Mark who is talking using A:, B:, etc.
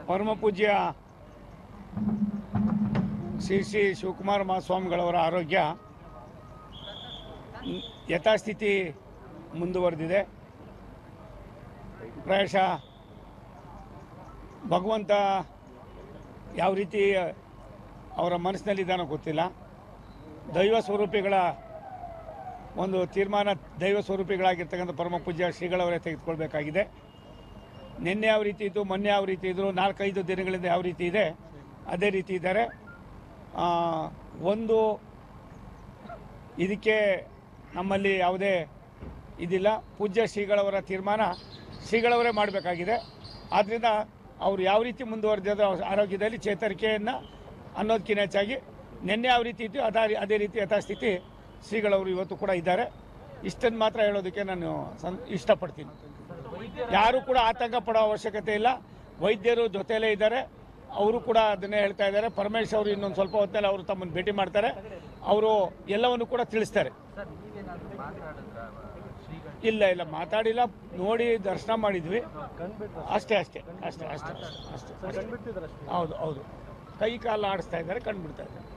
A: ಪರಮ ಪೂಜ್ಯ ಶ್ರೀ ಶ್ರೀ ಶಿವಕುಮಾರ ಮಹಾಸ್ವಾಮಿಗಳವರ ಆರೋಗ್ಯ ಯಥಾಸ್ಥಿತಿ ಮುಂದುವರೆದಿದೆ. ಪ್ರಾಯಶಃ ಭಗವಂತ ಯಾವ ರೀತಿ ಅವರ ಮನಸ್ಸಿನಲ್ಲಿದ್ದಾನೋ ಗೊತ್ತಿಲ್ಲ. ದೈವ ಸ್ವರೂಪಿಗಳ ಒಂದು ತೀರ್ಮಾನ ದೈವ ಸ್ವರೂಪಿಗಳಾಗಿರ್ತಕ್ಕಂಥ ಪರಮ ಪೂಜ್ಯ ಶ್ರೀಗಳವರೇ ತೆಗೆದುಕೊಳ್ಬೇಕಾಗಿದೆ. ನಿನ್ನೆ ಯಾವ ರೀತಿ ಇತ್ತು, ಮೊನ್ನೆ ಯಾವ ರೀತಿ ಇದ್ದರು, 4-5 ದಿನಗಳಿಂದ ಯಾವ ರೀತಿ ಇದೆ ಅದೇ ರೀತಿ ಇದ್ದಾರೆ. ಒಂದು ಇದಕ್ಕೆ ನಮ್ಮಲ್ಲಿ ಯಾವುದೇ ಇದಿಲ್ಲ. ಪೂಜ್ಯ ಶ್ರೀಗಳವರ ತೀರ್ಮಾನ ಶ್ರೀಗಳವರೇ ಮಾಡಬೇಕಾಗಿದೆ. ಆದ್ದರಿಂದ ಅವರು ಯಾವ ರೀತಿ ಮುಂದುವರೆದ ಆರೋಗ್ಯದಲ್ಲಿ ಚೇತರಿಕೆಯನ್ನು ಅನ್ನೋದಕ್ಕಿಂತ ಹೆಚ್ಚಾಗಿ ನಿನ್ನೆ ಯಾವ ರೀತಿ ಇತ್ತು ಅದೇ ರೀತಿ ಯಥಾಸ್ಥಿತಿ ಶ್ರೀಗಳವರು ಇವತ್ತು ಕೂಡ ಇದ್ದಾರೆ. ಇಷ್ಟನ್ನು ಮಾತ್ರ ಹೇಳೋದಕ್ಕೆ ನಾನು ಇಷ್ಟಪಡ್ತೀನಿ. ಯಾರೂ ಕೂಡ ಆತಂಕ ಪಡೋ ಅವಶ್ಯಕತೆ ಇಲ್ಲ. ವೈದ್ಯರು ಜೊತೆಯಲ್ಲೇ ಇದ್ದಾರೆ, ಅವರು ಕೂಡ ಅದನ್ನೇ ಹೇಳ್ತಾ ಇದ್ದಾರೆ. ಪರಮೇಶ್ ಅವರು ಇನ್ನೊಂದು ಸ್ವಲ್ಪ ಹೊತ್ತಲ್ಲಿ ಅವರು ತಮ್ಮನ್ನು ಭೇಟಿ ಮಾಡ್ತಾರೆ, ಅವರು ಎಲ್ಲವನ್ನು ಕೂಡ ತಿಳಿಸ್ತಾರೆ. ಇಲ್ಲ ಇಲ್ಲ ಮಾತಾಡಿಲ್ಲ, ನೋಡಿ ದರ್ಶನ ಮಾಡಿದ್ವಿ ಅಷ್ಟೇ ಅಷ್ಟೇ ಅಷ್ಟೇ ಅಷ್ಟೇ ಅಷ್ಟೇ. ಹೌದು ಹೌದು, ಕೈ ಕಾಲು ಆಡಿಸ್ತಾ ಇದ್ದಾರೆ, ಕಂಡುಬಿಡ್ತಾ ಇದ್ದಾರೆ.